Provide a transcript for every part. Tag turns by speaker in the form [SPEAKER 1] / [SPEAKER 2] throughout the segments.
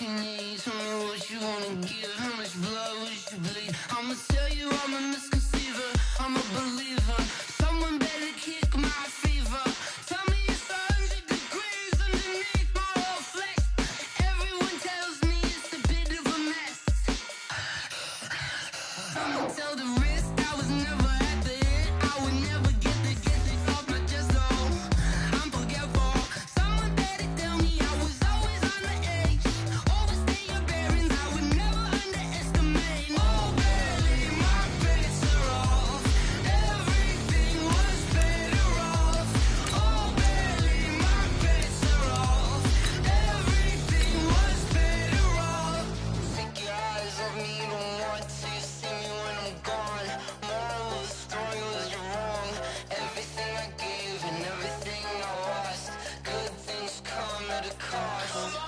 [SPEAKER 1] you need, tell me what you wanna give, how much blood would you bleed? I'ma tell you I'm a misconceiver, I'm a believer. Someone better kick my fever. Tell me it's 100 degrees underneath my whole flesh. Everyone tells me it's a bit of a mess. I'ma tell the risk I was never at the end. I would never get the off my chest, though. I'm forgetful. Someone better tell me I was always on the edge. Overstay your bearings, I would never underestimate. Oh, barely, my bets are off. Everything was better off. Oh, barely, my bets are off. Everything was better off. Take your eyes off me, don't want to see me when I'm gone. Moral of the story was you're wrong. Everything I gave and everything I lost. Good things come at a cost.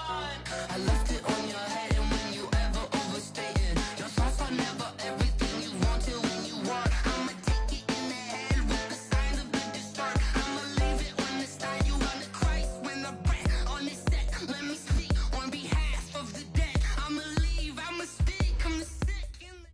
[SPEAKER 1] I left it on your head, and when you ever overstay it, your thoughts are never everything you want till when you want. I'ma take it in the head with the signs of the distort. I'ma leave it on the side. You on the Christ when the breath on this set. Let me speak on behalf of the dead. I'ma leave, I'ma speak, I'm the sick in the...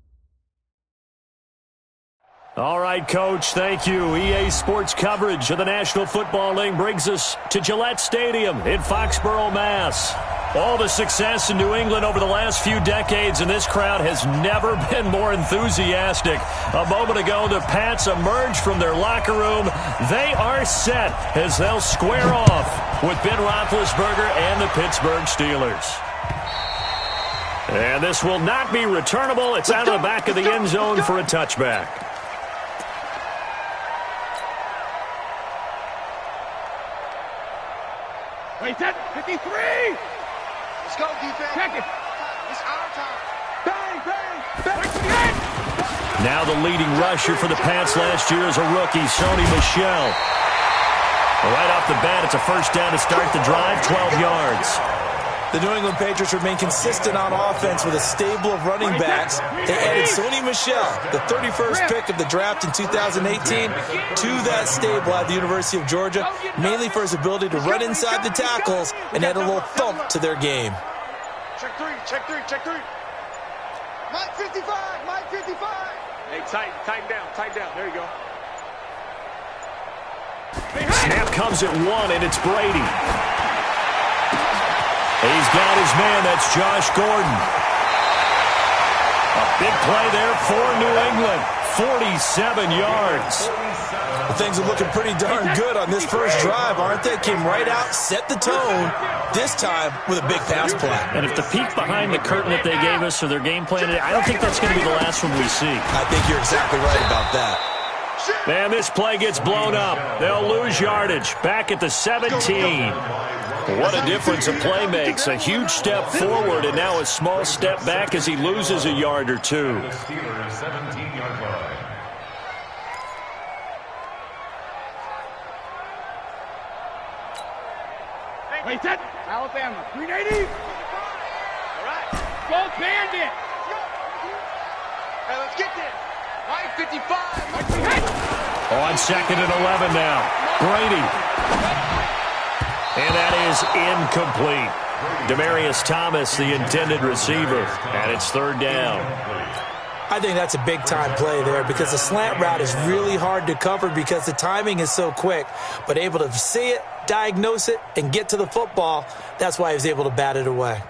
[SPEAKER 2] All right, Coach, thank you. EA Sports coverage of the National Football League brings us to Gillette Stadium in Foxborough, Mass. All the success in New England over the last few decades, and this crowd has never been more enthusiastic. A moment ago, the Pats emerged from their locker room. They are set as they'll square off with Ben Roethlisberger and the Pittsburgh Steelers. And this will not be returnable. It's out of the back of the end zone for a touchback.
[SPEAKER 3] Wait, set, 53!
[SPEAKER 4] Let's go, defense.
[SPEAKER 3] Check it.
[SPEAKER 4] It's our time.
[SPEAKER 3] Bang, bang, bang.
[SPEAKER 2] Now the leading rusher for the Pats last year is a rookie, Sony Michel. Right off the bat, it's a first down to start the drive, 12 yards.
[SPEAKER 5] The New England Patriots remain consistent on offense with a stable of running backs. They added Sony Michel, the 31st pick of the draft in 2018, to that stable at the University of Georgia, mainly for his ability to run inside the tackles and add a little thump to their game.
[SPEAKER 4] Check three, check three, check three. Mike 55, Mike 55.
[SPEAKER 3] Hey, tighten down. There you go.
[SPEAKER 2] Snap comes at 1, and it's Brady. He's got his man. That's Josh Gordon. A big play there for New England. 47 yards.
[SPEAKER 5] Well, things are looking pretty darn good on this first drive, aren't they? Came right out, set the tone, this time with a big pass play.
[SPEAKER 2] And if the peek behind the curtain that they gave us or their game plan today, I don't think that's going to be the last one we see.
[SPEAKER 5] I think you're exactly right about that.
[SPEAKER 2] And this play gets blown up. They'll lose yardage. Back at the 17. What a difference a play makes. A huge step forward and now a small step back as he loses a yard or two.
[SPEAKER 3] Wait, set. Alabama, 380. All right. Go Bandit.
[SPEAKER 4] Hey, let's get this. Mike 55.
[SPEAKER 2] On 2nd and 11 now. Brady. And that is incomplete. Demaryius Thomas, the intended receiver, and it's 3rd down.
[SPEAKER 5] I think that's a big-time play there because the slant route is really hard to cover because the timing is so quick. But able to see it, diagnose it, and get to the football, that's why he was able to bat it away.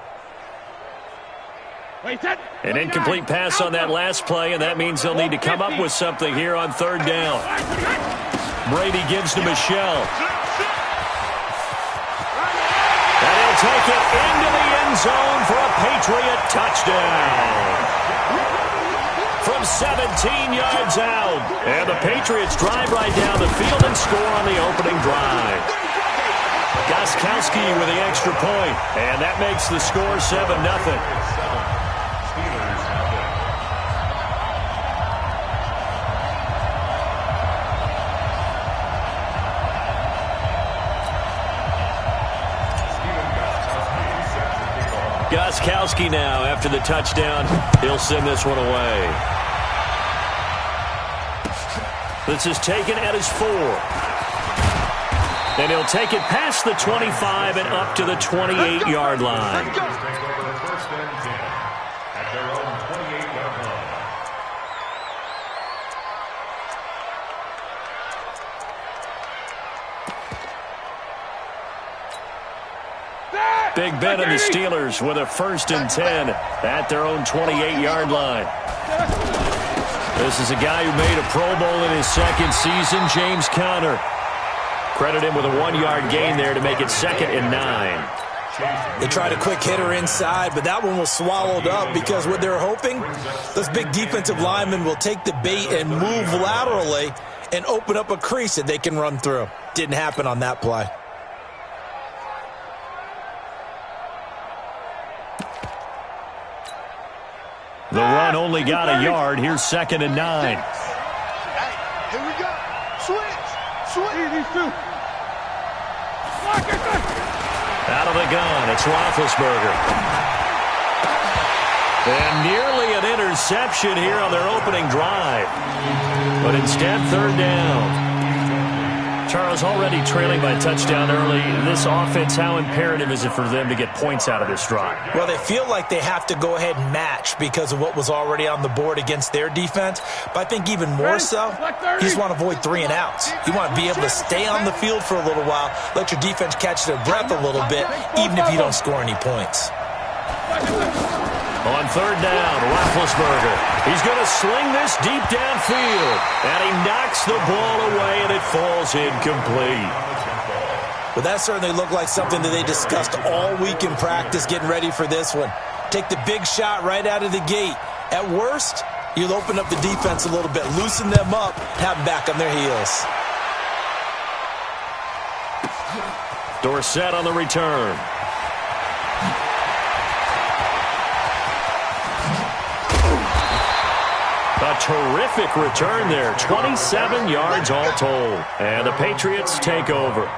[SPEAKER 2] An incomplete pass on that last play, and that means they'll need to come up with something here on 3rd down. Brady gives to Michel. And he'll take it into the end zone for a Patriot touchdown. From 17 yards out. And the Patriots drive right down the field and score on the opening drive. Gostkowski with the extra point, and that makes the score 7-0. Gostkowski now, after the touchdown, he'll send this one away. This is taken at his 4. And he'll take it past the 25 and up to the 28-yard line. Big Ben and the Steelers with a 1st and 10 at their own 28-yard line. This is a guy who made a Pro Bowl in his 2nd season, James Conner. Credit him with a 1-yard gain there to make it 2nd and 9.
[SPEAKER 5] They tried a quick hitter inside, but that one was swallowed up because what they're hoping, those big defensive linemen will take the bait and move laterally and open up a crease that they can run through. Didn't happen on that play.
[SPEAKER 2] The run only got a yard. Here's 2nd and 9.
[SPEAKER 4] Hey, here we go. Switch.
[SPEAKER 3] These two.
[SPEAKER 2] Out of the gun, it's Roethlisberger. And nearly an interception here on their opening drive. But instead, 3rd down. Charles, already trailing by a touchdown early. This offense, how imperative is it for them to get points out of this drive?
[SPEAKER 5] Well, they feel like they have to go ahead and match because of what was already on the board against their defense. But I think even more so, you just want to avoid 3 and outs. You want to be able to stay on the field for a little while, let your defense catch their breath a little bit, even if you don't score any points.
[SPEAKER 2] On 3rd down, Roethlisberger. He's going to sling this deep downfield. And he knocks the ball away, and it falls incomplete.
[SPEAKER 5] But that certainly looked like something that they discussed all week in practice getting ready for this one. Take the big shot right out of the gate. At worst, you'll open up the defense a little bit, loosen them up, have them back on their heels.
[SPEAKER 2] Dorsett on the return. A terrific return there. 27 yards all told. And the Patriots take over.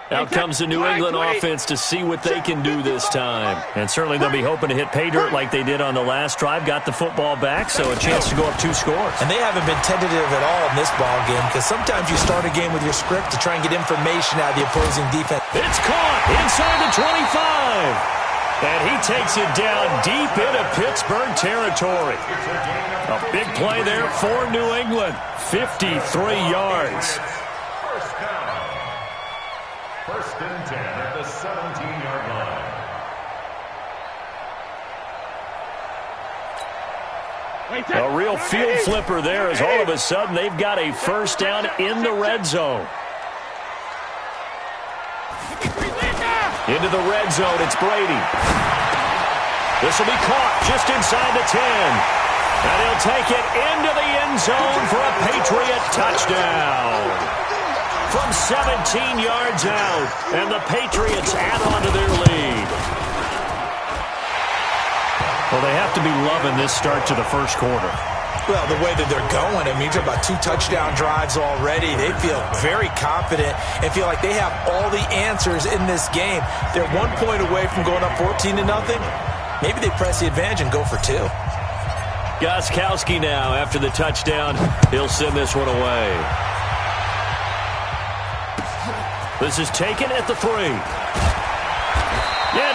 [SPEAKER 2] Out comes the New England offense to see what they can do this time. And certainly they'll be hoping to hit pay dirt like they did on the last drive. Got the football back, so a chance to go up 2 scores.
[SPEAKER 5] And they haven't been tentative at all in this ball game because sometimes you start a game with your script to try and get information out of the opposing defense.
[SPEAKER 2] It's caught inside the 25. And he takes it down deep into Pittsburgh territory. A big play there for New England. 53 yards.
[SPEAKER 6] 1st and 10 at the 17-yard line.
[SPEAKER 2] A real field flipper there as all of a sudden they've got a 1st down in the red zone. Into the red zone, it's Brady. This will be caught just inside the 10. And he'll take it into the end zone for a Patriot touchdown. From 17 yards out, and the Patriots add on to their lead. Well, they have to be loving this start to the 1st quarter.
[SPEAKER 5] Well, the way that they're going, I mean, you're talking about 2 touchdown drives already. They feel very confident and feel like they have all the answers in this game. They're 1 point away from going up 14-0. Maybe they press the advantage and go for 2.
[SPEAKER 2] Gostkowski now, after the touchdown, he'll send this one away. This is taken at the 3. And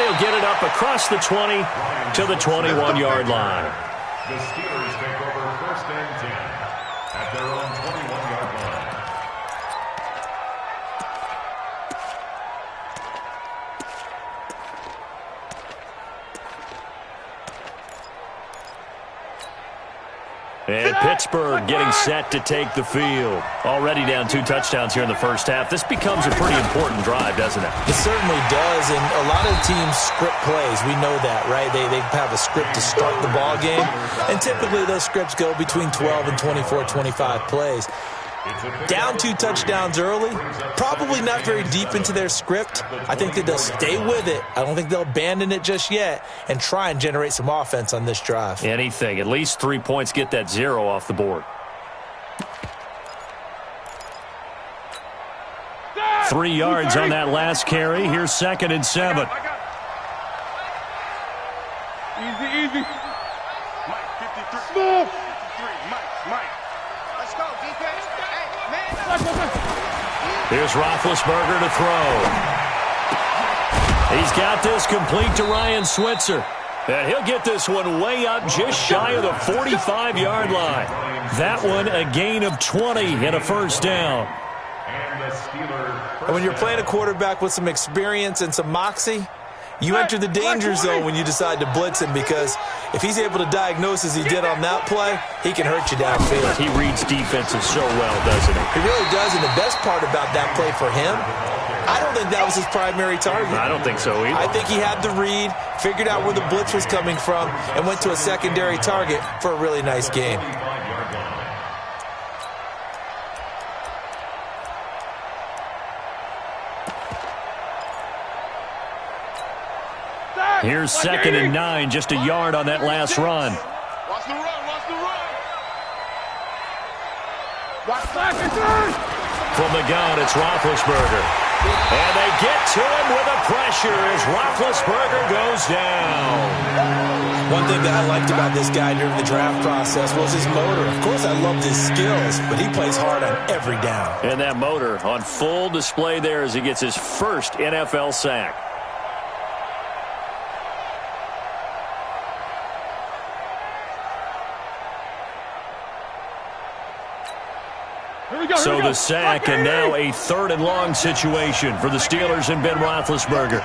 [SPEAKER 2] he'll get it up across the 20 to the 21-yard line.
[SPEAKER 6] The Steelers take over 1st and 10 at their own 21-yard line.
[SPEAKER 2] And Pittsburgh getting set to take the field. Already down 2 touchdowns here in the 1st half. This becomes a pretty important drive, doesn't it?
[SPEAKER 5] It certainly does, and a lot of teams script plays. We know that, right? They have a script to start the ball game, and typically those scripts go between 12 and 24, 25 plays. Down 2 touchdowns early, probably not very deep into their script. I think that they'll stay with it. I don't think they'll abandon it just yet and try and generate some offense on this drive.
[SPEAKER 2] Anything. At least 3 points, get that 0 off the board. 3 yards on that last carry. Here's 2nd and 7.
[SPEAKER 3] Easy.
[SPEAKER 4] Mike, 53. Move. 53. Mike. Let's go, defense. Hey, man.
[SPEAKER 2] Here's Roethlisberger to throw. He's got this complete to Ryan Switzer. And he'll get this one way up just shy of the 45-yard line. That one a gain of 20 and a first down.
[SPEAKER 5] And when you're playing a quarterback with some experience and some moxie, you enter the danger zone when you decide to blitz him, because if he's able to diagnose as he did on that play, he can hurt you downfield.
[SPEAKER 2] He reads defenses so well, doesn't he?
[SPEAKER 5] He really does, and the best part about that play for him, I don't think that was his primary target.
[SPEAKER 2] I don't think so either.
[SPEAKER 5] I think he had the read, figured out where the blitz was coming from, and went to a secondary target for a really nice game.
[SPEAKER 2] Here's 2nd and 9, just a yard on that last run.
[SPEAKER 4] Watch the run, watch the run.
[SPEAKER 2] From the gun, it's Roethlisberger. And they get to him with a pressure as Roethlisberger goes down.
[SPEAKER 5] One thing that I liked about this guy during the draft process was his motor. Of course, I loved his skills, but he plays hard on every down.
[SPEAKER 2] And that motor on full display there as he gets his first NFL sack. So the sack, and now a 3rd and long situation for the Steelers and Ben Roethlisberger.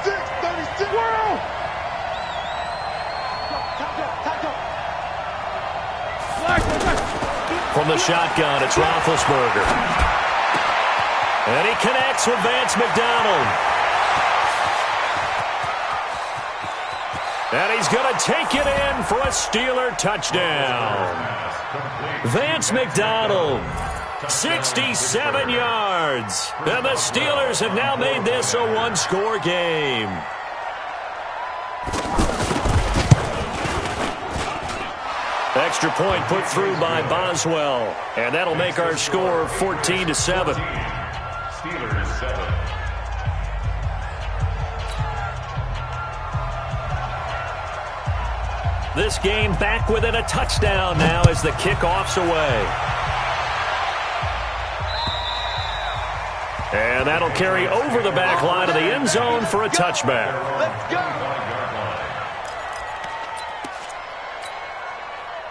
[SPEAKER 2] From the shotgun, it's Roethlisberger. And he connects with Vance McDonald. And he's going to take it in for a Steeler touchdown. Vance McDonald. 67 yards. And the Steelers have now made this a one-score game. Extra point put through by Boswell. And that'll make our score 14-7.
[SPEAKER 6] Steelers 7.
[SPEAKER 2] This game back within a touchdown now as the kickoff's away. And that'll carry over the back line of the end zone for a touchback.
[SPEAKER 4] Let's go.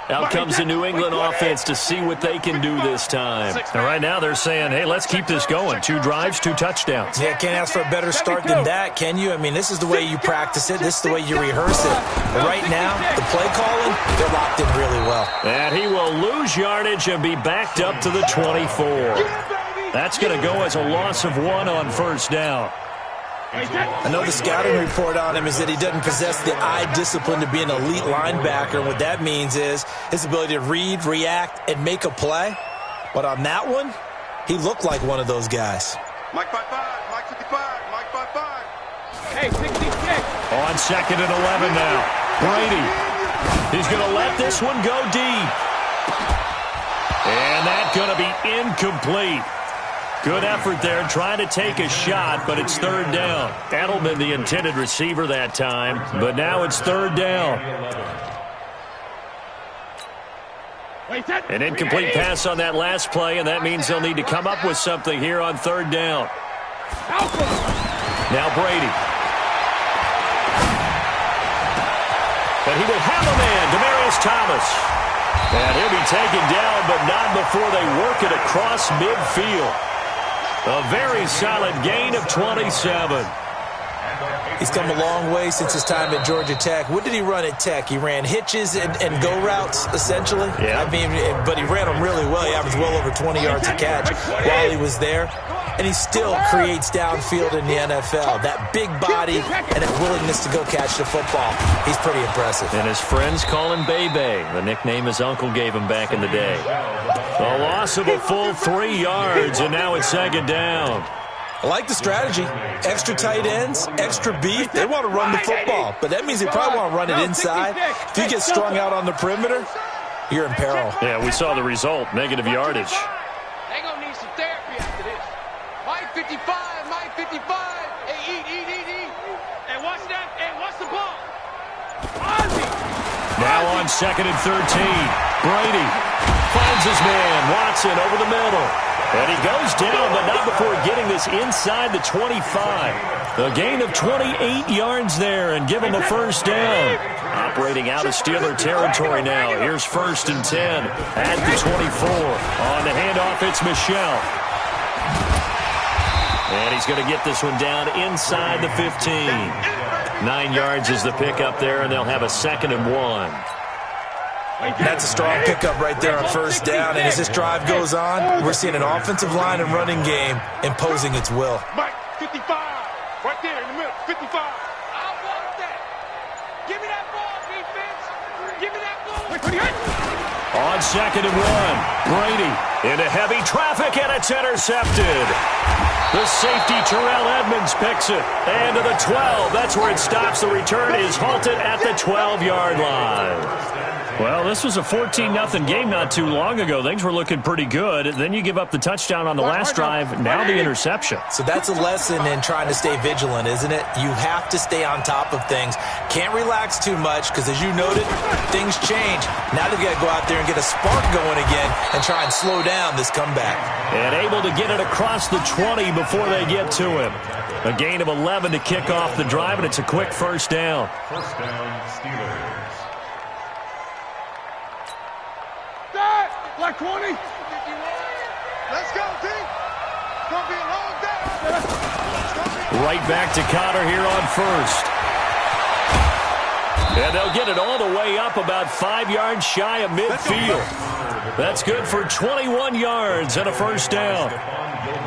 [SPEAKER 2] Out comes the New England offense to see what they can do this time. And right now they're saying, hey, let's keep this going. 2 drives, 2 touchdowns.
[SPEAKER 5] Yeah, can't ask for a better start than that, can you? I mean, this is the way you practice it. This is the way you rehearse it. But right now, the play calling, they're locked in really well.
[SPEAKER 2] And he will lose yardage and be backed up to the 24. That's going to go as a loss of 1 on first down.
[SPEAKER 5] I know the scouting report on him is that he doesn't possess the eye discipline to be an elite linebacker. And what that means is his ability to read, react, and make a play. But on that one, he looked like one of those guys.
[SPEAKER 4] Mike 5-5, Mike 55, Mike 5-5.
[SPEAKER 3] Hey, 66.
[SPEAKER 2] On 2nd and 11 now. Brady. He's going to let this one go deep. And that's going to be incomplete. Good effort there trying to take a shot, but it's 3rd down. Edelman, the intended receiver that time, but now it's 3rd down. An incomplete pass on that last play, and that means they'll need to come up with something here on 3rd down. Now Brady. But he will have a man, Demaryius Thomas. And he'll be taken down, but not before they work it across midfield. A very solid gain of 27.
[SPEAKER 5] He's come a long way since his time at Georgia Tech. What did he run at Tech? He ran hitches and go routes, essentially.
[SPEAKER 2] Yeah.
[SPEAKER 5] I mean, but he ran them really well. He averaged well over 20 yards a catch while he was there. And he still creates downfield in the NFL. That big body and that willingness to go catch the football. He's pretty impressive.
[SPEAKER 2] And his friends call him Bebe, the nickname his uncle gave him back in the day. A loss of a full 3 yards, and now it's 2nd down.
[SPEAKER 5] I like the strategy. Extra tight ends, extra beef. They want to run the football, but that means they probably want to run it inside. If you get strung out on the perimeter, you're in peril.
[SPEAKER 2] Yeah, we saw the result, negative yardage.
[SPEAKER 3] They're going to need some therapy after this. Mike 55, Mike 55. Hey, eat. Hey, watch that. Hey, watch the ball. Ozzy.
[SPEAKER 2] Now on 2nd and 13. Brady finds his man. Watson over the middle. And he goes down, but not before getting this inside the 25. A gain of 28 yards there and give him a first down. Operating out of Steeler territory now. Here's 1st and 10 at the 24. On the handoff, it's Michel. And he's going to get this one down inside the 15. 9 yards is the pickup there, and they'll have a 2nd and 1.
[SPEAKER 5] That's a strong pickup right there on first down. And as this drive goes on, we're seeing an offensive line and running game imposing its will.
[SPEAKER 4] Mike, 55. Right there in the middle, 55.
[SPEAKER 3] I want that. Give me that ball, defense. Give me that ball.
[SPEAKER 2] On 2nd and 1, Brady into heavy traffic, and it's intercepted. The safety, Terrell Edmonds, picks it. And to the 12. That's where it stops. The return is halted at the 12-yard line. Well, this was a 14-0 game not too long ago. Things were looking pretty good. Then you give up the touchdown on the last drive. Now the interception.
[SPEAKER 5] So that's a lesson in trying to stay vigilant, isn't it? You have to stay on top of things. Can't relax too much because, as you noted, things change. Now they've got to go out there and get a spark going again and try and slow down this comeback.
[SPEAKER 2] And able to get it across the 20 before they get to him. A gain of 11 to kick off the drive, and it's a quick first down.
[SPEAKER 6] First down, Steelers.
[SPEAKER 4] Like 20. Let's go, team. It's going to be a long day.
[SPEAKER 2] Right back to Connor here on 1st. And they'll get it all the way up about 5 yards shy of midfield. That's good for 21 yards and a first down.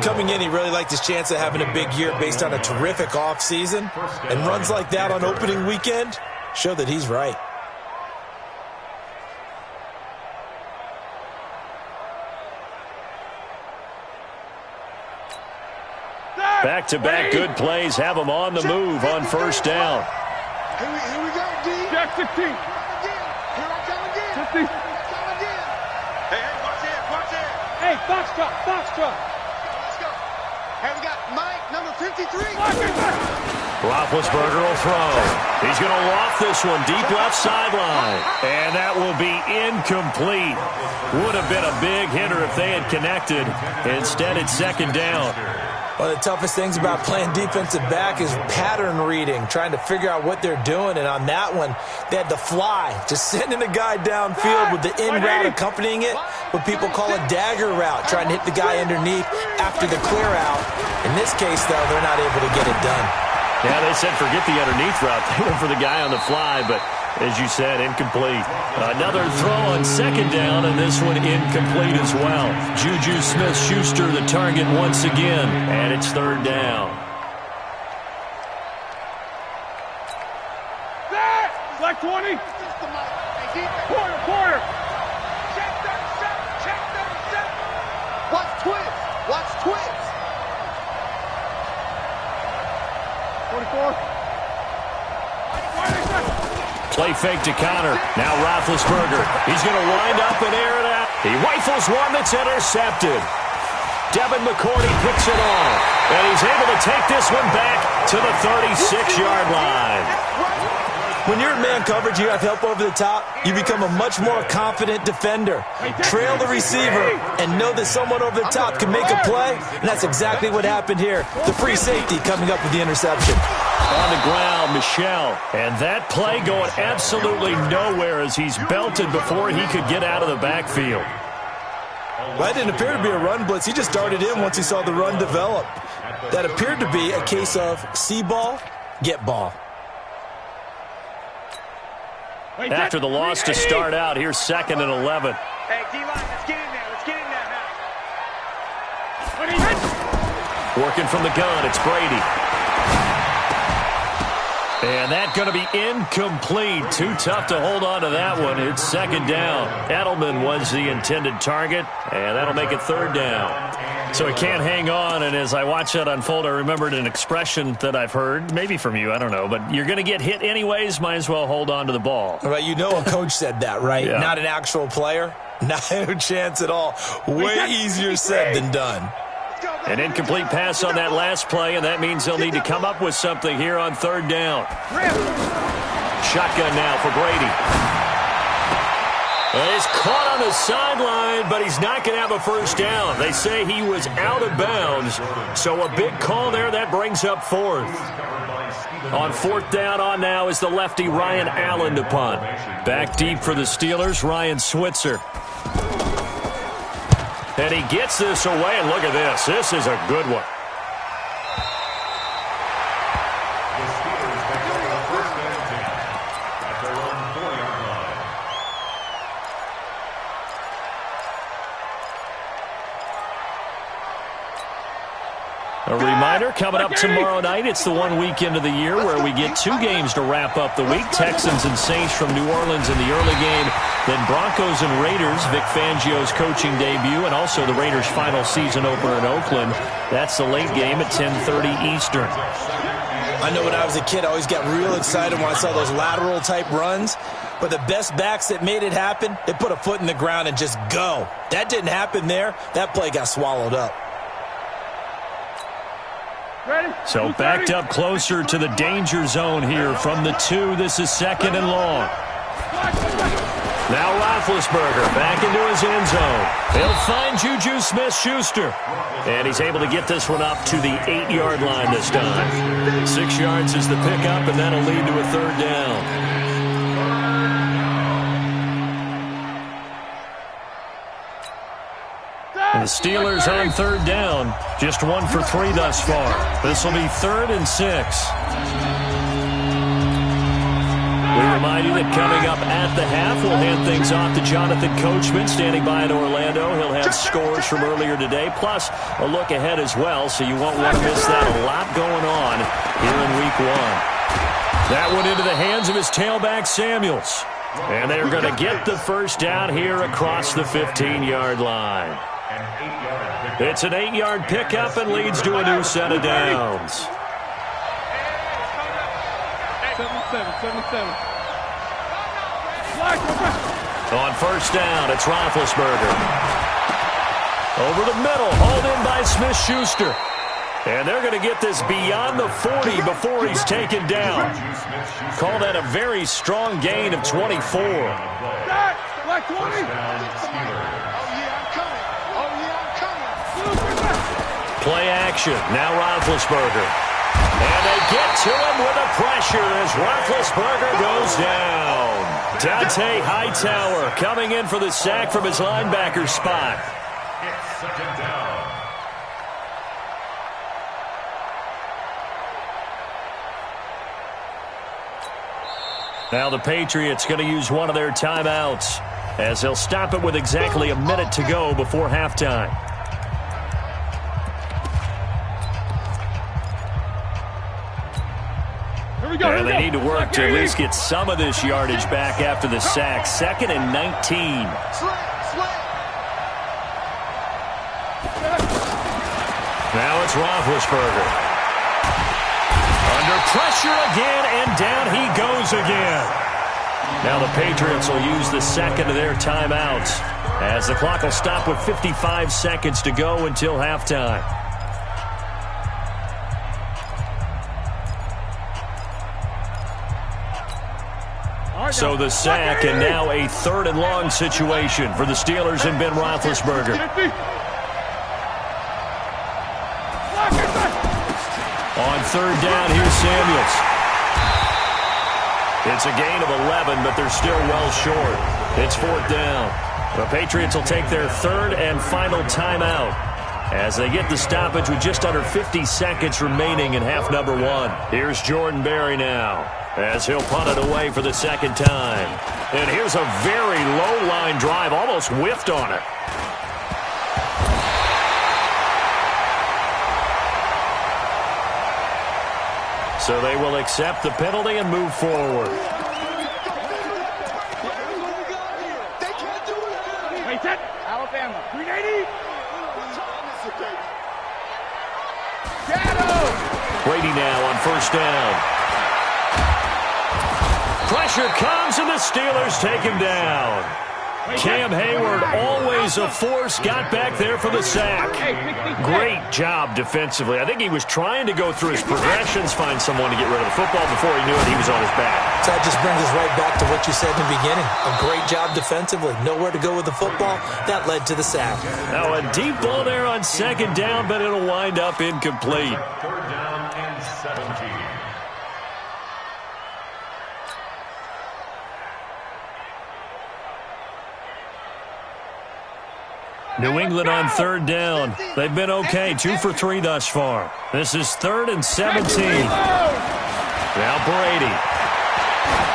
[SPEAKER 5] Coming in, he really liked his chance of having a big year based on a terrific offseason. And runs like that on opening weekend show that he's right.
[SPEAKER 2] Back-to-back good plays have them on the move on first down.
[SPEAKER 4] Here we go, D. Jack 16. Here I come again. 50. Hey, watch it.
[SPEAKER 3] Hey, Foxtrot.
[SPEAKER 4] Let's go. Hey, we got Mike, number 53.
[SPEAKER 2] Roethlisberger will throw. He's going to loft this one deep left sideline. And that will be incomplete. Would have been a big hitter if they had connected. Instead, it's 2nd down.
[SPEAKER 5] One of the toughest things about playing defensive back is pattern reading, trying to figure out what they're doing. And on that one, they had the fly, just sending a guy downfield with the in route accompanying it, what people call a dagger route, trying to hit the guy underneath after the clear out. In this case, though, they're not able to get it done.
[SPEAKER 2] Yeah, they said forget the underneath route. They went for the guy on the fly, but as you said, incomplete. Another throw on 2nd down, and this one incomplete as well. Juju Smith-Schuster the target once again, and it's 3rd down.
[SPEAKER 4] Like 20. Quarter. Check that set. Watch twins. 24.
[SPEAKER 2] Play fake to Connor. Now Roethlisberger. He's going to wind up and air it out. He rifles one that's intercepted. Devin McCourty picks it off. And he's able to take this one back to the 36-yard line.
[SPEAKER 5] When you're in man coverage, you have help over the top, you become a much more confident defender. Trail the receiver and know that someone over the top can make a play, and that's exactly what happened here. The free safety coming up with the interception.
[SPEAKER 2] On the ground, Michel. And that play going absolutely nowhere as he's belted before he could get out of the backfield.
[SPEAKER 5] Well, that didn't appear to be a run blitz. He just darted in once he saw the run develop. That appeared to be a case of see ball, get ball.
[SPEAKER 2] After the loss to start out, here's 2nd and 11.
[SPEAKER 3] Hey, D-line, let's get in there now.
[SPEAKER 2] Working from the gun, it's Brady. And that's going to be incomplete. Too tough to hold on to that one. It's 2nd down. Edelman was the intended target, and that'll make it 3rd down. So he can't hang on, and as I watch that unfold, I remembered an expression that I've heard, maybe from you, I don't know, but you're going to get hit anyways, might as well hold on to the ball.
[SPEAKER 5] Right, you know a coach said that, right?
[SPEAKER 2] Yeah.
[SPEAKER 5] Not an actual player. Not a chance at all. Way easier said than done.
[SPEAKER 2] An incomplete pass on that last play, and that means they'll need to come up with something here on 3rd down. Shotgun now for Brady. He's caught on the sideline, but he's not going to have a first down. They say he was out of bounds, so a big call there. That brings up fourth. On fourth down on now is the lefty Ryan Allen to punt. Back deep for the Steelers, Ryan Switzer. And he gets this away, and look at this. This is a good one. A reminder, coming up tomorrow night, it's the one weekend of the year where we get 2 games to wrap up the week. Texans and Saints from New Orleans in the early game. Then Broncos and Raiders, Vic Fangio's coaching debut, and also the Raiders' final season opener in Oakland. That's the late game at 10:30 Eastern.
[SPEAKER 5] I know when I was a kid, I always got real excited when I saw those lateral-type runs. But the best backs that made it happen, they put a foot in the ground and just go. That didn't happen there. That play got swallowed up.
[SPEAKER 2] So backed up closer to the danger zone here from the 2. This is 2nd and long. Now Roethlisberger back into his end zone. He'll find Juju Smith-Schuster. And he's able to get this one up to the 8-yard line this time. 6 yards is the pickup, and that'll lead to a 3rd down. And the Steelers on 3rd down. Just 1 for 3 thus far. This will be 3rd and 6. We remind you that coming up at the half, we'll hand things off to Jonathan Coachman, standing by in Orlando. He'll have scores from earlier today, plus a look ahead as well, so you won't want to miss that. A lot going on here in Week 1. That one into the hands of his tailback, Samuels. And they're going to get the first down here across the 15-yard line. It's an 8-yard pickup and leads to a new set of downs.
[SPEAKER 4] 77.
[SPEAKER 2] On first down, it's Roethlisberger. Over the middle, hauled in by Smith-Schuster. And they're going to get this beyond the 40 before he's taken down. Call that a very strong gain of 24. Play action. Now Roethlisberger. And they get to him with the pressure as Roethlisberger goes down. Dante Hightower coming in for the sack from his linebacker spot.
[SPEAKER 6] It's 2nd down.
[SPEAKER 2] Now the Patriots going to use one of their timeouts as they'll stop it with exactly a minute to go before halftime. And they need to work to at least get some of this yardage back after the sack. 2nd and 19. Now it's Roethlisberger. Under pressure again, and down he goes again. Now the Patriots will use the second of their timeouts as the clock will stop with 55 seconds to go until halftime. So the sack, and now a 3rd and long situation for the Steelers and Ben Roethlisberger. On 3rd down, here's Samuels. It's a gain of 11, but they're still well short. It's 4th down. The Patriots will take their 3rd and final timeout as they get the stoppage with just under 50 seconds remaining in half number 1. Here's Jordan Berry now as he'll punt it away for the 2nd time. And here's a very low line drive, almost whiffed on it. So they will accept the penalty and move forward.
[SPEAKER 4] Alabama, 380.
[SPEAKER 2] Brady now on 1st down. Pressure comes, and the Steelers take him down. Cam Hayward, always a force, got back there for the sack. Great job defensively. I think he was trying to go through his progressions, find someone to get rid of the football. Before he knew it, he was on his back.
[SPEAKER 5] So that just brings us right back to what you said in the beginning. A great job defensively. Nowhere to go with the football. That led to the sack.
[SPEAKER 2] Now a deep ball there on second down, but it'll wind up incomplete.
[SPEAKER 6] Third down and 17.
[SPEAKER 2] New England on third down. They've been okay, 2 for 3 thus far. This is 3rd and 17. Now Brady.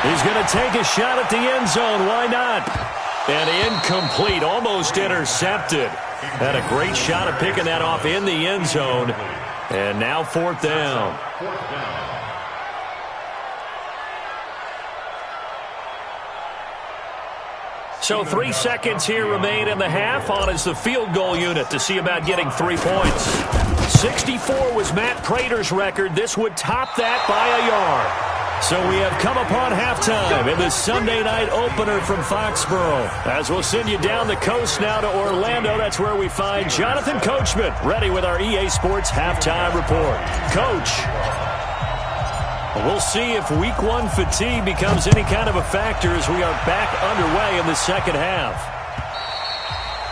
[SPEAKER 2] He's going to take a shot at the end zone. Why not? And incomplete, almost intercepted. Had a great shot at picking that off in the end zone. And now 4th down. So 3 seconds here remain in the half. On is the field goal unit to see about getting 3 points. 64 was Matt Prater's record. This would top that by a yard. So we have come upon halftime in the Sunday night opener from Foxborough. As we'll send you down the coast now to Orlando, that's where we find Jonathan Coachman ready with our EA Sports halftime report. Coach. We'll see if week 1 fatigue becomes any kind of a factor as we are back underway in the second half.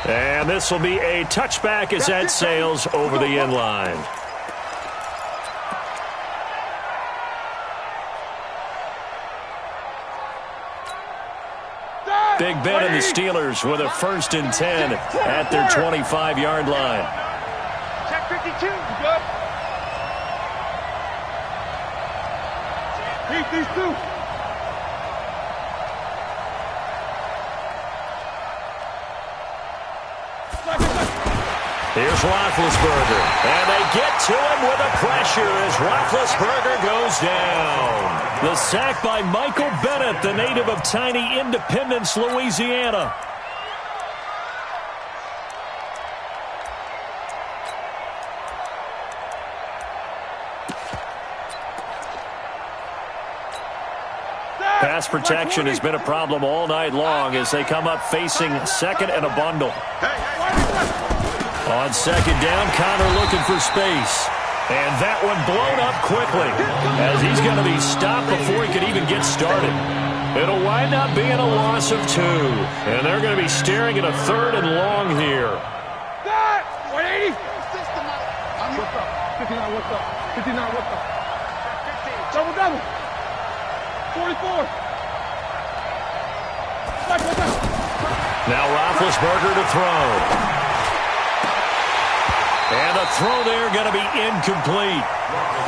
[SPEAKER 2] And this will be a touchback as that sails over the end line. Big Ben and the Steelers with a 1st and 10 at their 25-yard line.
[SPEAKER 3] Check 52. Good.
[SPEAKER 4] Keep these 2.
[SPEAKER 2] Here's Roethlisberger, and they get to him with a pressure as Roethlisberger goes down. The sack by Michael Bennett, the native of tiny Independence, Louisiana. Pass protection has been a problem all night long as they come up facing 2nd and a bundle. On 2nd down, Connor looking for space. And that one blown up quickly as he's going to be stopped before he could even get started. It'll wind up being a loss of 2. And they're going to be staring at a 3rd and long here.
[SPEAKER 4] 180. 59, what's up? 59, what's up? Double. 44.
[SPEAKER 2] Now Roethlisberger to throw. And the throw there going to be incomplete.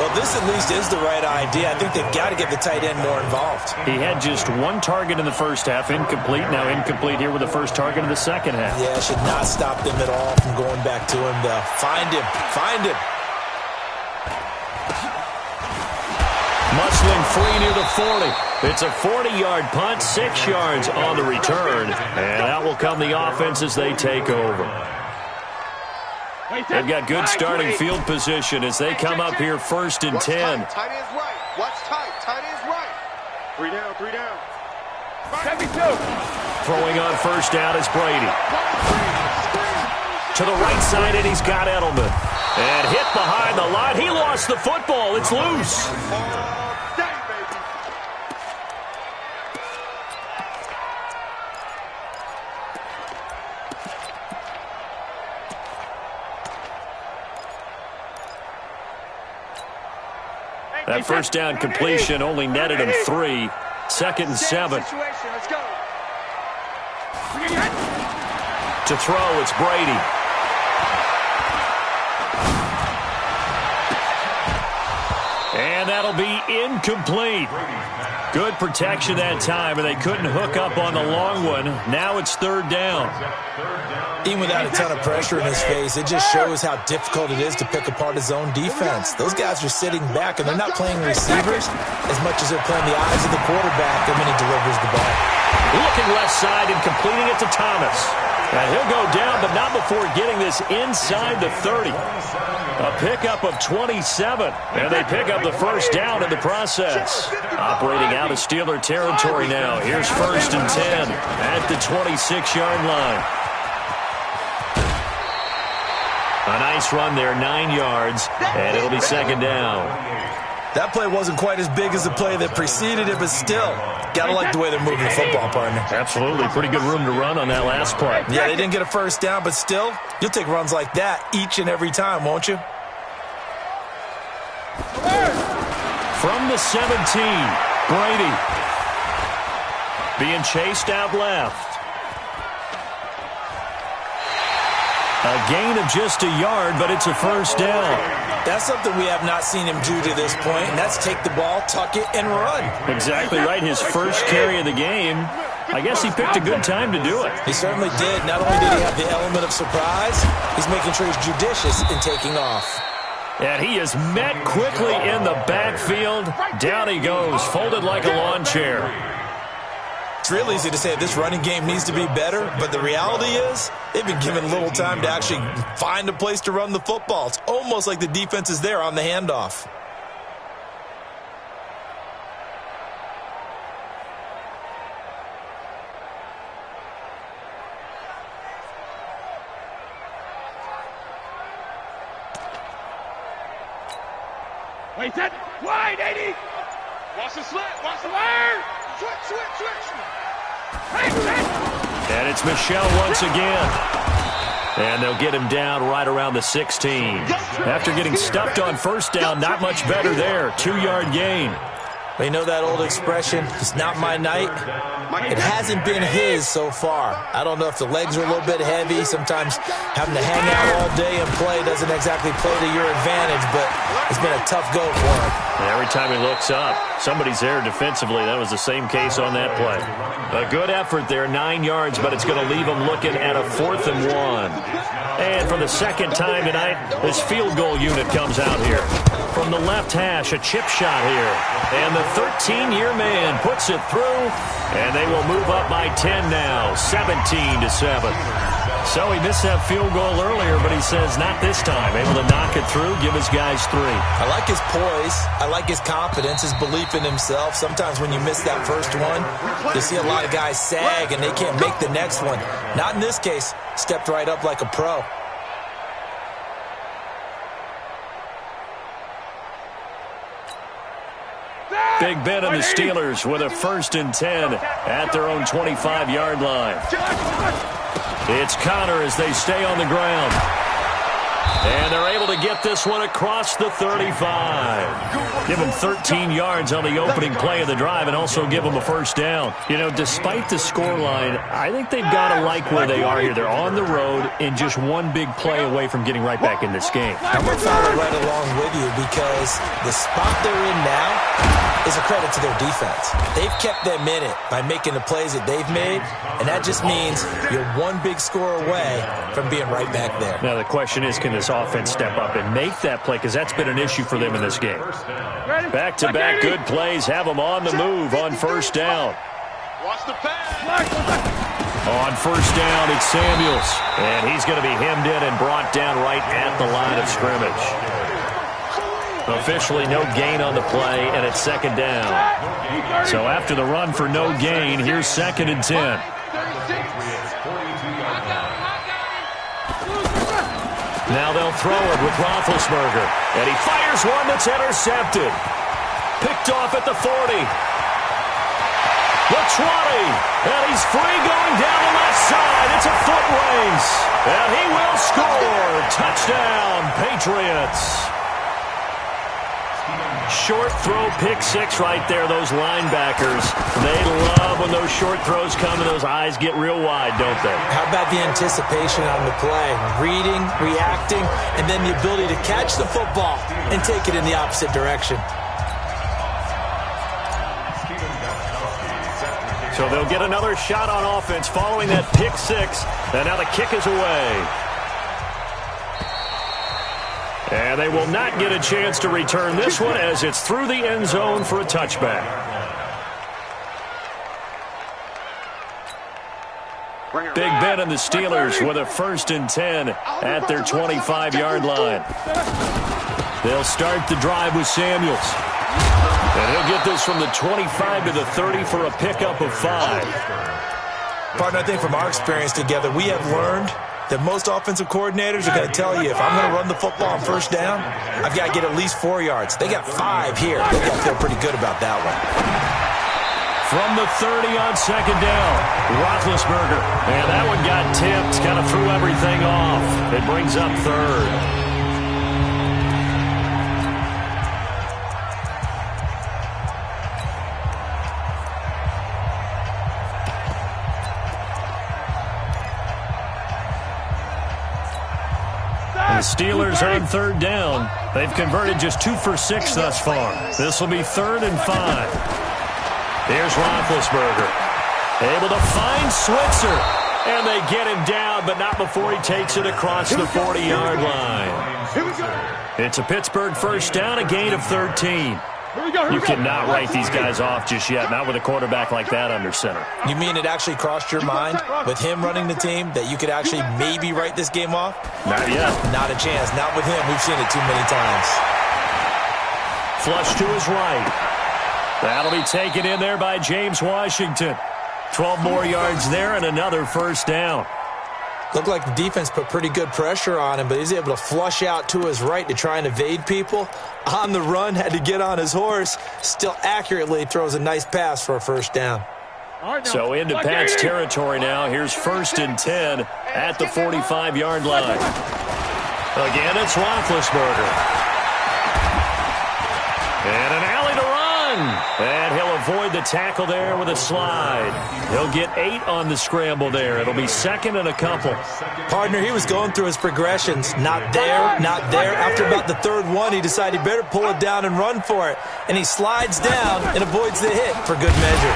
[SPEAKER 5] Well, this at least is the right idea. I think they've got to get the tight end more involved.
[SPEAKER 2] He had just 1 target in the first half, incomplete. Now incomplete here with the first target in the second half.
[SPEAKER 5] Yeah, should not stop them at all from going back to him. Find him.
[SPEAKER 2] Muscling free near the 40. It's a 40-yard punt, 6 yards on the return. And that will come the offense as they take over. They've got good starting field position as they come up here 1st and 10.
[SPEAKER 4] Tight end's right. Watch tight. Tight end's right. 3 down. 72.
[SPEAKER 2] Throwing on 1st down is Brady. To the right side, and he's got Edelman. And hit behind the line. He lost the football. It's loose. That 1st down completion only netted him 3. 2nd and 7.
[SPEAKER 3] Let's go.
[SPEAKER 2] To throw, it's Brady. And that'll be incomplete. Good protection that time, and they couldn't hook up on the long one. Now it's 3rd down.
[SPEAKER 5] Even without a ton of pressure in his face, it just shows how difficult it is to pick apart his own defense. Those guys are sitting back, and they're not playing receivers as much as they're playing the eyes of the quarterback when he delivers the ball.
[SPEAKER 2] Looking left side and completing it to Thomas. And he'll go down, but not before getting this inside the 30. A pickup of 27, and they pick up the first down in the process. Operating out of Steeler territory now. Here's 1st and 10 at the 26-yard line. A nice run there, 9 yards, and it'll be 2nd down.
[SPEAKER 5] That play wasn't quite as big as the play that preceded it, but still, got to like the way they're moving the football, partner.
[SPEAKER 2] Absolutely. Pretty good room to run on that last play.
[SPEAKER 5] Yeah, they didn't get a first down, but still, you'll take runs like that each and every time, won't you?
[SPEAKER 2] From the 17, Brady. Being chased out left. A gain of just a yard, but it's a first down.
[SPEAKER 5] That's something we have not seen him do to this point, and that's take the ball, tuck it, and run.
[SPEAKER 2] Exactly right. His first carry of the game. I guess he picked a good time to do it.
[SPEAKER 5] He certainly did. Not only did he have the element of surprise, he's making sure he's judicious in taking off.
[SPEAKER 2] And he is met quickly in the backfield. Down he goes, folded like a lawn chair.
[SPEAKER 5] It's real easy to say this running game needs to be better, but the reality is they've been given little time to actually find a place to run the football. It's almost like the defense is there on the handoff.
[SPEAKER 3] Wait, that wide, 80. Watch the slant, watch the wire. Switch.
[SPEAKER 2] And it's Michel once again. And they'll get him down right around the 16. After getting stuffed on first down, not much better there. 2-yard gain.
[SPEAKER 5] You know that old expression, it's not my night? It hasn't been his so far. I don't know if the legs are a little bit heavy. Sometimes having to hang out all day and play doesn't exactly play to your advantage, but it's been a tough go for him.
[SPEAKER 2] And every time he looks up, somebody's there defensively. That was the same case on that play. A good effort there, 9 yards, but it's going to leave him looking at a 4th and 1. And for the second time tonight, this field goal unit comes out here. From the left hash, a chip shot here. And the 13-year man puts it through, and they will move up by 10 now, 17-7. So he missed that field goal earlier, but he says not this time. Able to knock it through, give his guys 3.
[SPEAKER 5] I like his poise. I like his confidence, his belief in himself. Sometimes when you miss that first one, you see a lot of guys sag and they can't make the next one. Not in this case. Stepped right up like a pro.
[SPEAKER 2] Big Ben and the Steelers with a 1st and 10 at their own 25-yard line. It's Connor as they stay on the ground. And they're able to get this one across the 35. Give him 13 yards on the opening play of the drive and also give him a first down. You know, despite the scoreline, I think they've got to like where they are here. They're on the road and just one big play away from getting right back in this game.
[SPEAKER 5] I'm going to follow right along with you because the spot they're in now is a credit to their defense. They've kept them in it by making the plays that they've made, and that just means you're one big score away from being right back there.
[SPEAKER 2] Now the question is, can this offense step up and make that play? Because that's been an issue for them in this game. Back-to-back good plays have them on the move on first down.
[SPEAKER 3] Watch the pass.
[SPEAKER 2] On first down, it's Samuels. And he's going to be hemmed in and brought down right at the line of scrimmage. Officially no gain on the play, and it's 2nd down. So after the run for no gain, here's 2nd and 10. Now they'll throw it with Roethlisberger. And he fires one that's intercepted. Picked off at the 40. The 20. And he's free going down the left side. It's a foot race. And he will score. Touchdown, Patriots. Short throw, pick 6 right there, those linebackers. They love when those short throws come and those eyes get real wide, don't they?
[SPEAKER 5] How about the anticipation on the play? Reading, reacting, and then the ability to catch the football and take it in the opposite direction.
[SPEAKER 2] So they'll get another shot on offense following that pick 6, and now the kick is away. And they will not get a chance to return this one as it's through the end zone for a touchback. Big Ben and the Steelers with a 1st and 10 at their 25-yard line. They'll start the drive with Samuels. And he'll get this from the 25 to the 30 for a pickup of 5.
[SPEAKER 5] Partner, I think from our experience together, we have learned that most offensive coordinators are going to tell you, if I'm going to run the football on 1st down, I've got to get at least 4 yards. They got 5 here. They got to feel pretty good about that one.
[SPEAKER 2] From the 30 on 2nd down, Roethlisberger. And that one got tipped, kind of threw everything off. It brings up 3rd. The Steelers on 3rd down. They've converted just 2 for 6 thus far. This will be 3rd and 5. Here's Roethlisberger. Able to find Switzer. And they get him down, but not before he takes it across the 40-yard line. It's a Pittsburgh 1st down, a gain of 13. You cannot write these guys off just yet, not with a quarterback like that under center.
[SPEAKER 5] You mean it actually crossed your mind with him running the team that you could actually maybe write this game off?
[SPEAKER 2] Not yet.
[SPEAKER 5] Not a chance. Not with him. We've seen it too many times.
[SPEAKER 2] Flush to his right. That'll be taken in there by James Washington. 12 more yards there and another 1st down.
[SPEAKER 5] Looked like the defense put pretty good pressure on him, but he's able to flush out to his right to try and evade people. On the run, had to get on his horse. Still accurately throws a nice pass for a 1st down.
[SPEAKER 2] So into Pat's territory now. Here's 1st and 10 at the 45-yard line. Again, it's Roethlisberger. And an alley to run. And he'll avoid the tackle there with a slide. He'll get 8 on the scramble there. It'll be 2nd and a couple.
[SPEAKER 5] Partner, he was going through his progressions. Not there, not there. After about the 3rd one, he decided he better pull it down and run for it. And he slides down and avoids the hit for good measure.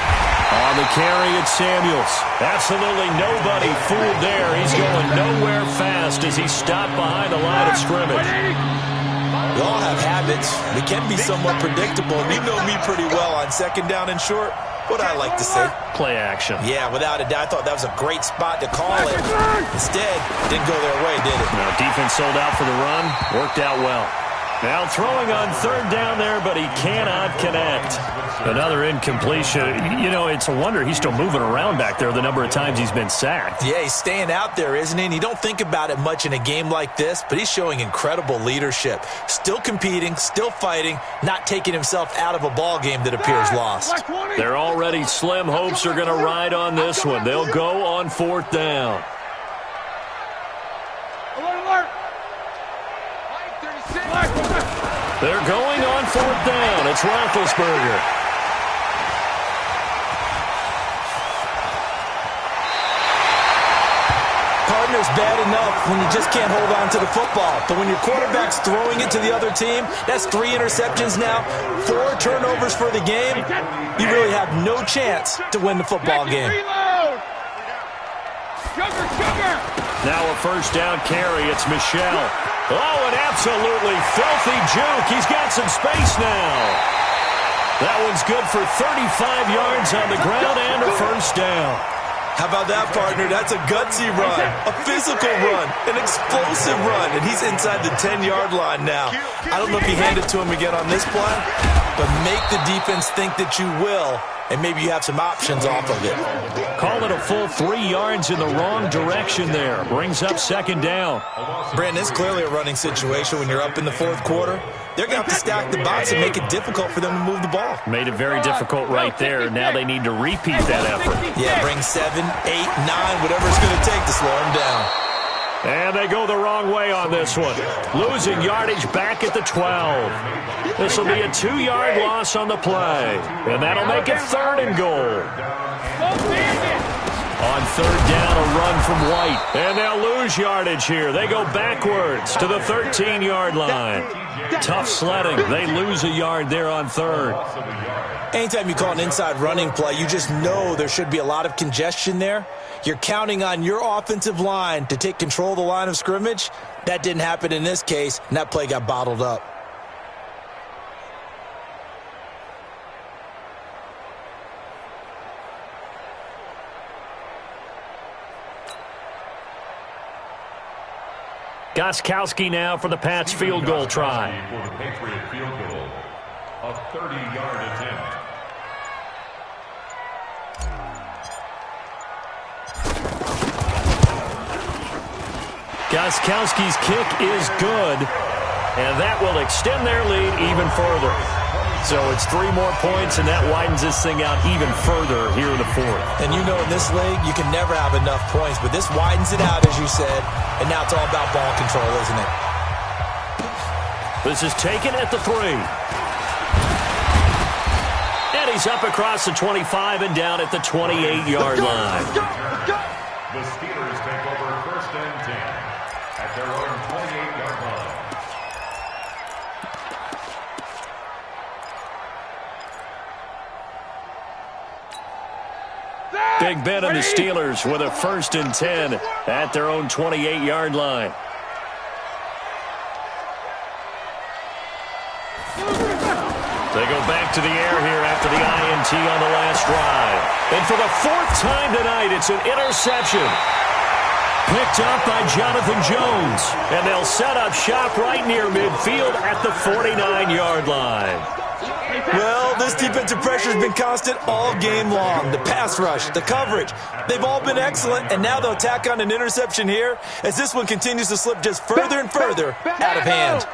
[SPEAKER 2] On the carry, it's Samuels. Absolutely nobody fooled there. He's going nowhere fast as he stopped behind the line of scrimmage.
[SPEAKER 5] We all have habits. We can be somewhat predictable. You know me pretty well on 2nd down and short. What I like to say.
[SPEAKER 2] Play action.
[SPEAKER 5] Yeah, without a doubt. I thought that was a great spot to call it. Instead, didn't go their way, did it?
[SPEAKER 2] Now, defense sold out for the run. Worked out well. Now throwing on 3rd down there, but he cannot connect. Another incompletion. You know, it's a wonder he's still moving around back there the number of times he's been sacked.
[SPEAKER 5] Yeah, he's staying out there, isn't he? And you don't think about it much in a game like this, but he's showing incredible leadership. Still competing, still fighting, not taking himself out of a ball game that appears lost.
[SPEAKER 2] Their already slim hopes are going to ride on this one. They'll go on 4th down. They're going on 4th down. It's Roethlisberger.
[SPEAKER 5] Partner's bad enough when you just can't hold on to the football. But when your quarterback's throwing it to the other team, that's 3 interceptions now, 4 turnovers for the game. You really have no chance to win the football game.
[SPEAKER 2] Now a 1st down carry. It's Michelle. Oh, an absolutely filthy juke. He's got some space now. That one's good for 35 yards on the ground and a 1st down.
[SPEAKER 5] How about that, partner? That's a gutsy run, a physical run, an explosive run, and he's inside the 10-yard line now. I don't know if he handed to him again on this play, but make the defense think that you will, and maybe you have some options off of it.
[SPEAKER 2] Call it a full 3 yards in the wrong direction there. Brings up 2nd down.
[SPEAKER 5] Brandon, it's clearly a running situation when you're up in the 4th quarter. They're going to have to stack the box and make it difficult for them to move the ball.
[SPEAKER 2] Made it very difficult right there. Now they need to repeat that effort.
[SPEAKER 5] Yeah, bring 7, 8, 9, whatever it's going to take to slow them down.
[SPEAKER 2] And they go the wrong way on this one. Losing yardage back at the 12. This will be a 2-yard loss on the play. And that'll make it 3rd and goal. On 3rd down, a run from White. And they'll lose yardage here. They go backwards to the 13-yard line. Tough sledding. They lose a yard there on 3rd.
[SPEAKER 5] Anytime you call an inside running play, you just know there should be a lot of congestion there. You're counting on your offensive line to take control of the line of scrimmage. That didn't happen in this case, and that play got bottled up.
[SPEAKER 2] Gostkowski now for the Pats field goal try.
[SPEAKER 6] For the Patriot field goal, a 30-yard attempt.
[SPEAKER 2] Gostkowski's kick is good, and that will extend their lead even further. So it's 3 more points, and that widens this thing out even further here in the fourth.
[SPEAKER 5] And you know in this league, you can never have enough points, but this widens it out, as you said, and now it's all about ball control, isn't it?
[SPEAKER 2] This is taken at the 3. And he's up across the 25 and down at the 28-yard line.
[SPEAKER 6] The Steelers take over 1st and 10 at their own 28-yard line.
[SPEAKER 2] Big Ben and the Steelers with a 1st and 10 at their own 28-yard line. They go back to the air here after the INT on the last drive. And for the 4th time tonight, it's an interception. Picked up by Jonathan Jones. And they'll set up shop right near midfield at the 49-yard line.
[SPEAKER 5] Well, this defensive pressure has been constant all game long. The pass rush, the coverage, they've all been excellent, and now they'll tack on an interception here as this one continues to slip just further and further out of hand.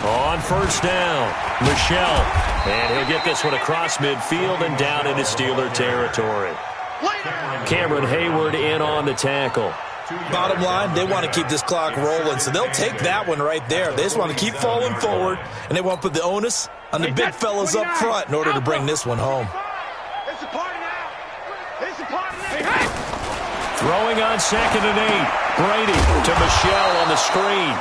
[SPEAKER 2] On 1st down, Michel. And he'll get this one across midfield and down into Steeler territory. Cameron Hayward in on the tackle.
[SPEAKER 5] Bottom line, they want to keep this clock rolling, so they'll take that one right there. They just want to keep falling forward, and they want to put the onus on the big fellas up front in order to bring this one home.
[SPEAKER 2] Throwing on 2nd and 8. Brady to Michel on the screen.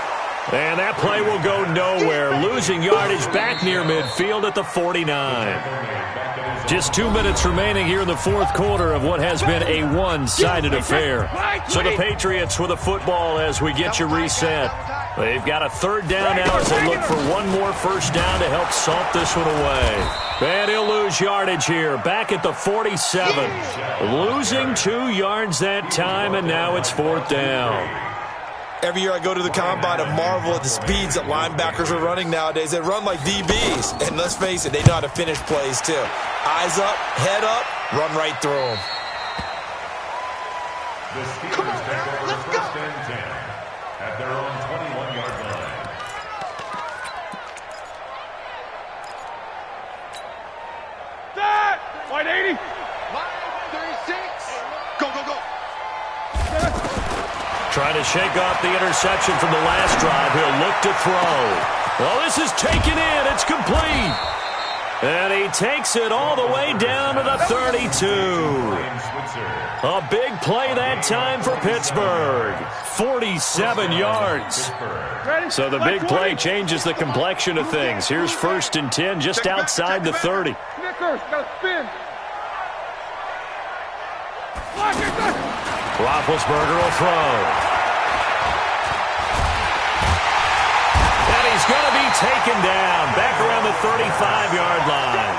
[SPEAKER 2] And that play will go nowhere. Losing yardage back near midfield at the 49. Just 2 minutes remaining here in the fourth quarter of what has been a one-sided affair. So the Patriots with the football as we get you reset. They've got a 3rd down now as they look for one more 1st down to help salt this one away. And he'll lose yardage here. Back at the 47. Losing 2 yards that time, and now it's 4th down.
[SPEAKER 5] Every year I go to the combine and marvel at the speeds that linebackers are running nowadays. They run like DBs. And let's face it, they know how to finish plays too. Eyes up, head up, run right through them.
[SPEAKER 6] The Steelers take over 1st and 10 at their own 21-yard line.
[SPEAKER 4] That! White 80!
[SPEAKER 3] Line 36! Go, go, go!
[SPEAKER 2] Trying to shake off the interception from the last drive. He'll look to throw. Well, this is taken in. It's complete. And he takes it all the way down to the 32. A big play that time for Pittsburgh. 47 yards. So the big play changes the complexion of things. Here's 1st and 10 just outside the 30. Roethlisberger will throw. And he's going to be taken down back around the 35-yard line.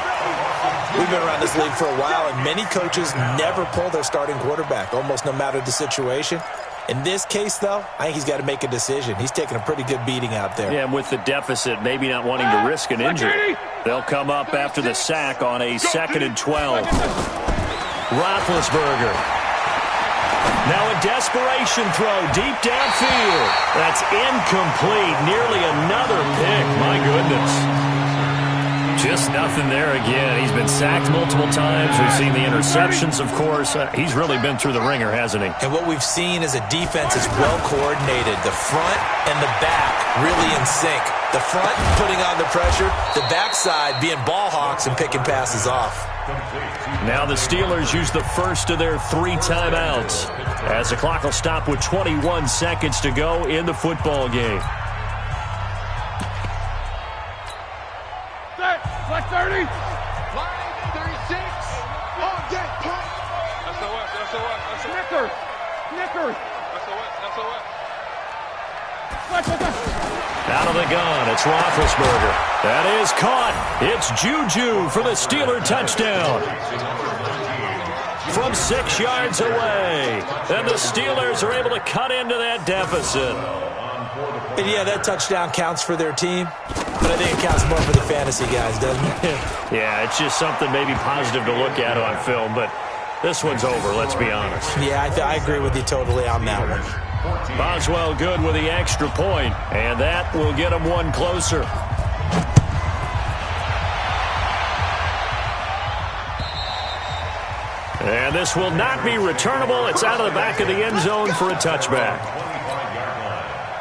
[SPEAKER 5] We've been around this league for a while, and many coaches never pull their starting quarterback, almost no matter the situation. In this case, though, I think he's got to make a decision. He's taking a pretty good beating out there.
[SPEAKER 2] Yeah, and with the deficit, maybe not wanting to risk an injury. They'll come up after the sack on a 2nd and 12. Roethlisberger. Now a desperation throw deep downfield. That's incomplete. Nearly another pick. My goodness. Just nothing there again. He's been sacked multiple times. We've seen the interceptions, of course. He's really been through the ringer, hasn't he?
[SPEAKER 5] And what we've seen is a defense that's well coordinated. The front and the back really in sync. The front putting on the pressure. The backside being ball hawks and picking passes off.
[SPEAKER 2] Now the Steelers use the first of their 3 timeouts as the clock will stop with 21 seconds to go in the football game.
[SPEAKER 4] Black 30!
[SPEAKER 3] Line 36! On deck, punt!
[SPEAKER 4] SOS, SOS, SOS. Snickers! Snickers! SOS, SOS.
[SPEAKER 2] Out of the gun, it's Roethlisberger. That is caught. It's Juju for the Steeler touchdown. from 6 yards away. And the Steelers are able to cut into that deficit.
[SPEAKER 5] And yeah, that touchdown counts for their team, but I think it counts more for the fantasy guys, doesn't it?
[SPEAKER 2] Yeah, it's just something maybe positive to look at on film, but this one's over, let's be honest.
[SPEAKER 5] Yeah, I agree with you totally on that one.
[SPEAKER 2] Boswell good with the extra point, and that will get him one closer. And this will not be returnable. It's out of the back of the end zone for a touchback.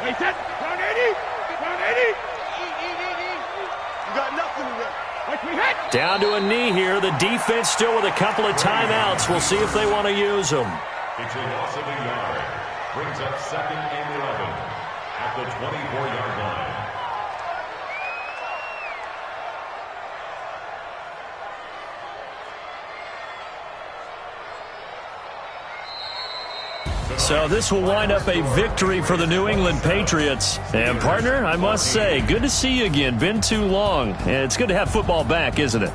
[SPEAKER 4] Hey, set. Down 80. Down 80. You got nothing in there. Watch me hit.
[SPEAKER 2] Down to a knee here. The defense still with a couple of timeouts. We'll see if they want to use them.
[SPEAKER 6] It's a loss of a yard. Brings up 2nd and 11 at the 24-yard line.
[SPEAKER 2] So this will wind up a victory for the New England Patriots. And, partner, I must say, good to see you again. Been too long. And it's good to have football back, isn't it?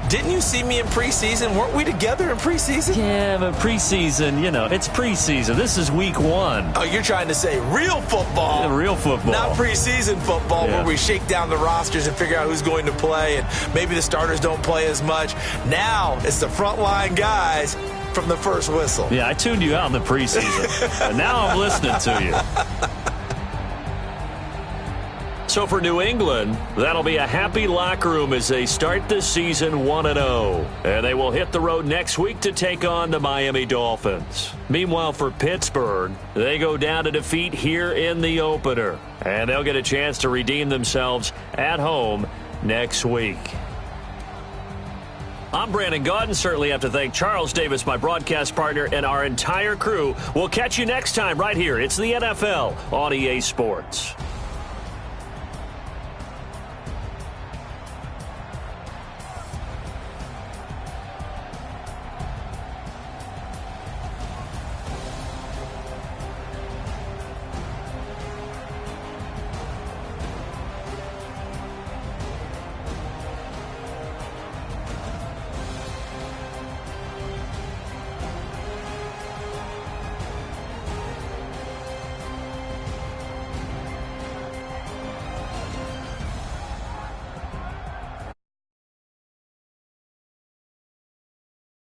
[SPEAKER 5] Didn't you see me in preseason? Weren't we together in preseason?
[SPEAKER 2] Yeah, but preseason, you know, it's preseason. This is week 1.
[SPEAKER 5] Oh, you're trying to say real football.
[SPEAKER 2] Yeah, real football.
[SPEAKER 5] Not preseason football where we shake down the rosters and figure out who's going to play, and maybe the starters don't play as much. Now it's the frontline guys from the first whistle.
[SPEAKER 2] Yeah, I tuned you out in the preseason. And now I'm listening to you. So for New England, that'll be a happy locker room as they start this season 1-0. And they will hit the road next week to take on the Miami Dolphins. Meanwhile, for Pittsburgh, they go down to defeat here in the opener. And they'll get a chance to redeem themselves at home next week. I'm Brandon Gaudin. Certainly have to thank Charles Davis, my broadcast partner, and our entire crew. We'll catch you next time right here. It's the NFL on EA Sports.